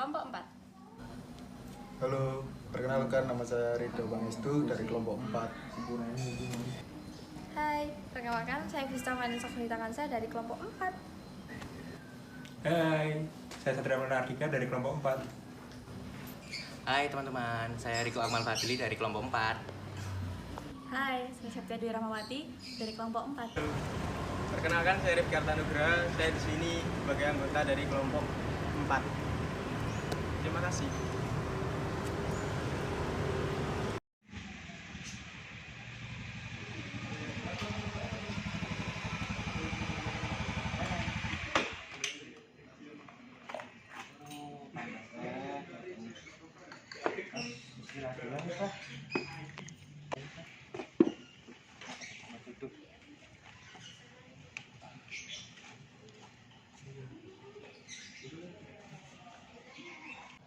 kelompok 4. Halo, perkenalkan nama saya Ridho Pangestu dari kelompok 4. Hai, perkenalkan saya Vista Vanessa Kansa dari kelompok 4. Hai, saya Satria Ardika dari kelompok 4. Hai teman-teman, saya Riko Akmal Fadli dari kelompok 4. Hai, saya Septia Dwi Rahmawati dari kelompok 4. Perkenalkan, saya Rifki Artanugraha. Saya di sini sebagai anggota dari kelompok 4. Terima kasih.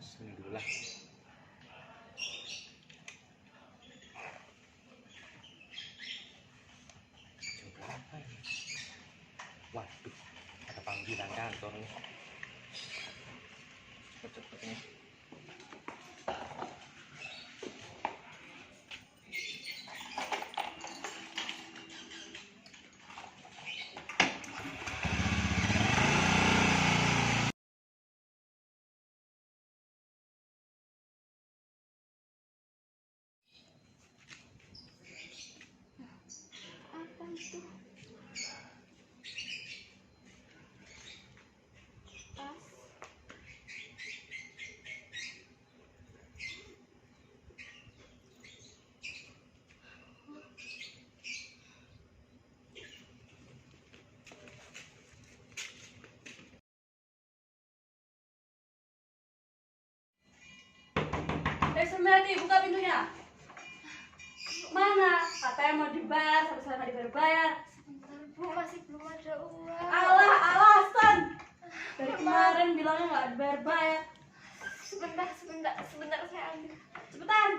Bismillah. Coba apa ini? Waduh, ada panggilan kantor nih. Cepet ini. Apa itu? Tas. Semeti, buka pintunya. Mana? Katanya mau dibayar, sampai sekarang nggak dibayar. Sebentar Bu, masih belum ada uang. Alah, alasan. Dari kemarin bilangnya nggak dibayar-bayar. Sebentar saya ambil. Cepetan.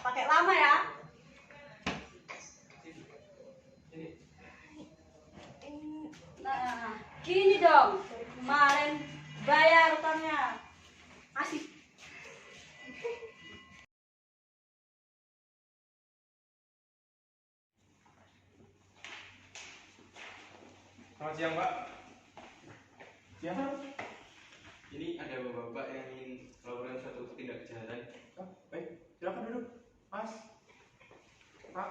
Pakai lama ya. Nah, gini dong. Dari kemarin bayar utangnya. Kasih. Selamat siang, Pak. Siapa? Ini ada bapak-bapak yang ingin melakukan suatu tindak kejahatan. Oh, baik, silakan duduk, Mas. Pak.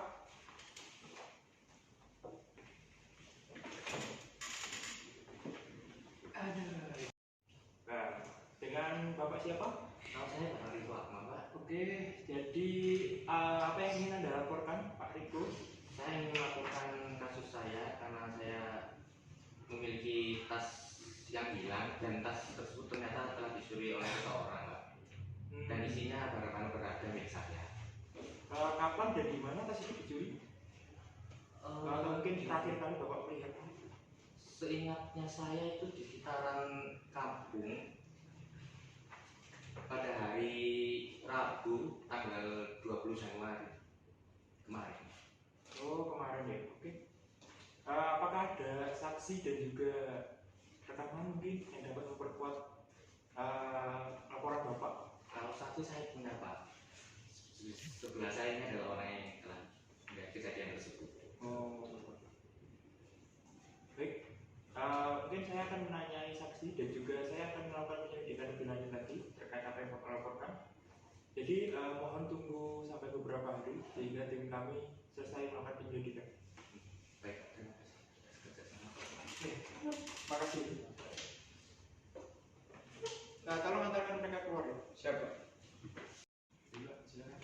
Nah, dengan Bapak siapa? Nama saya Bapak Riko Akmal, Pak. Oke, jadi apa yang ingin Anda laporkan, Pak Riko? Saya ingin melaporkan kasus saya karena saya memiliki tas yang hilang dan tas tersebut ternyata telah dicuri oleh seseorang, Pak. Dan isinya barang-barang berharga milik saya. Kapan dan di mana tas itu dicuri? Atau mungkin terakhir kali Bapak melihat? Seingatnya saya itu di sekitaran kampung pada hari Rabu tanggal 20 Januari kemarin. Oh, kemarin ya, oke. Apakah ada saksi dan juga rekaman mungkin yang dapat memperkuat laporan Bapak? Kalau saksi saya punya, Pak. Sebelah saya ini adalah orang yang telah melihat kejadian tersebut. Oh, baik. Mungkin saya akan menanyai saksi dan juga saya akan melakukan penyelidikan lebih lanjut lagi terkait apa yang Bapak laporkan. Jadi mohon tunggu sampai beberapa hari sehingga tim kami selesai melakukan penyelidikan. Baik, terima kasih. Kerjasama. Oke, terima kasih. Nah, tolong antarkan mereka keluar ya. Siapa? Silakan.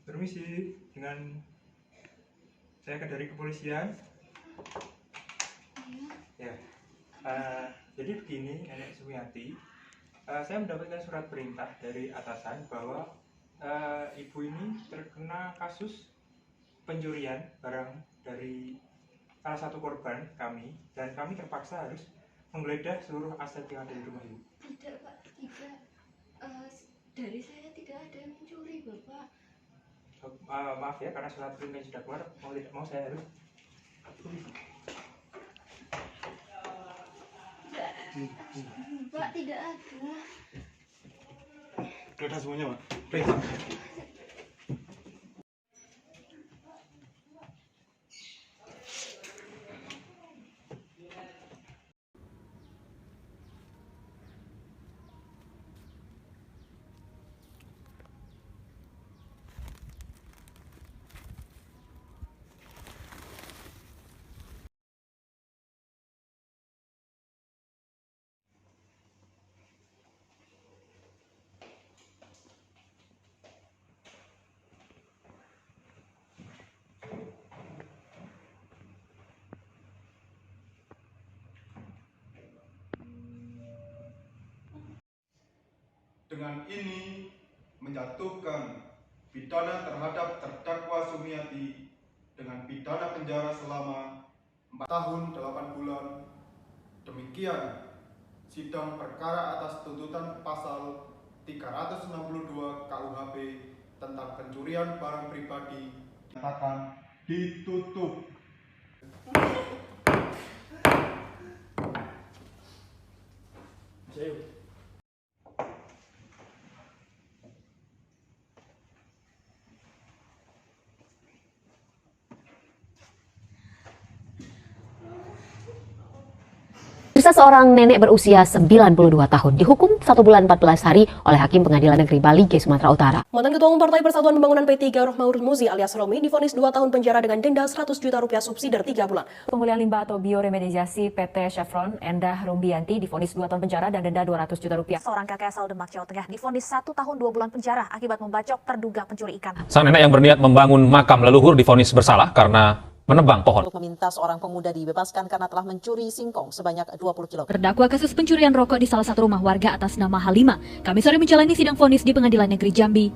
Permisi, dengan saya akan dari kepolisian. Ya, jadi begini, Nenek Sumiati. Saya mendapatkan surat perintah dari atasan bahwa ibu ini terkena kasus pencurian barang dari salah satu korban kami, dan kami terpaksa harus menggeledah seluruh aset yang ada di rumah ibu. Tidak Pak, tidak. Dari saya ada yang mencuri, Bapak. Maaf ya, karena surat perintah sudah keluar, mau tidak mau saya harus. Pak, tidak ada. Geledah semuanya, Pak. Dengan ini menjatuhkan pidana terhadap terdakwa Sumiati dengan pidana penjara selama 4 tahun 8 bulan. Demikian sidang perkara atas tuntutan pasal 362 KUHP tentang pencurian barang pribadi nyatakan ditutup. Seorang nenek berusia 92 tahun dihukum 1 bulan 14 hari oleh Hakim Pengadilan Negeri Balige, Sumatera Utara. Mantan Ketua Umum Partai Persatuan Pembangunan P3 Rohmaur Muzi alias Romi divonis 2 tahun penjara dengan denda 100 juta rupiah subsidi 3 bulan. Pemulihan limbah atau bioremediasi PT Chevron Endah Rumbianti divonis 2 tahun penjara dan denda 200 juta rupiah. Seorang kakek asal Demak, Jawa Tengah divonis 1 tahun 2 bulan penjara akibat membacok terduga pencuri ikan. Sang nenek yang berniat membangun makam leluhur divonis bersalah karena menebang pohon. Meminta seorang pemuda dibebaskan karena telah mencuri singkong sebanyak 20 kg. Terdakwa kasus pencurian rokok di salah satu rumah warga atas nama Halimah, Kamis sore menjalani sidang vonis di Pengadilan Negeri Jambi.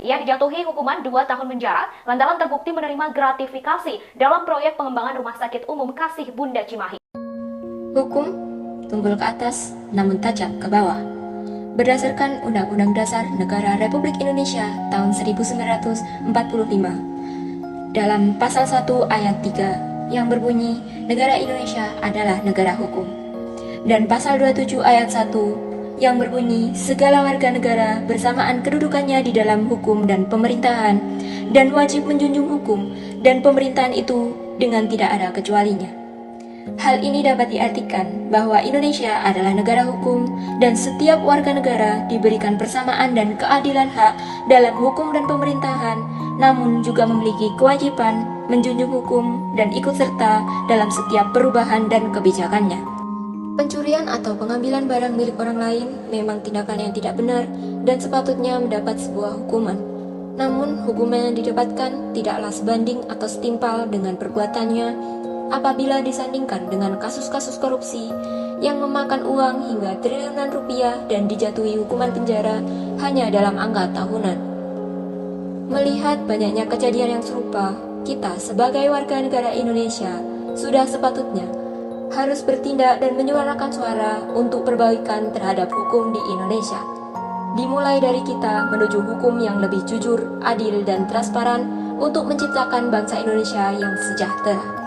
Ia dijatuhi hukuman 2 tahun penjara lantaran terbukti menerima gratifikasi dalam proyek pengembangan Rumah Sakit Umum Kasih Bunda Cimahi. Hukum tunggul ke atas namun tajam ke bawah. Berdasarkan Undang-Undang Dasar Negara Republik Indonesia tahun 1945. Dalam pasal 1 ayat 3 yang berbunyi negara Indonesia adalah negara hukum, dan pasal 27 ayat 1 yang berbunyi segala warga negara bersamaan kedudukannya di dalam hukum dan pemerintahan dan wajib menjunjung hukum dan pemerintahan itu dengan tidak ada kecualinya. Hal ini dapat diartikan bahwa Indonesia adalah negara hukum dan setiap warga negara diberikan persamaan dan keadilan hak dalam hukum dan pemerintahan, namun juga memiliki kewajiban menjunjung hukum dan ikut serta dalam setiap perubahan dan kebijakannya. Pencurian atau pengambilan barang milik orang lain memang tindakan yang tidak benar dan sepatutnya mendapat sebuah hukuman. Namun, hukuman yang didapatkan tidaklah sebanding atau setimpal dengan perbuatannya apabila disandingkan dengan kasus-kasus korupsi yang memakan uang hingga triliunan rupiah dan dijatuhi hukuman penjara hanya dalam angka tahunan. Melihat banyaknya kejadian yang serupa, kita sebagai warga negara Indonesia sudah sepatutnya harus bertindak dan menyuarakan suara untuk perbaikan terhadap hukum di Indonesia. Dimulai dari kita menuju hukum yang lebih jujur, adil, dan transparan untuk menciptakan bangsa Indonesia yang sejahtera.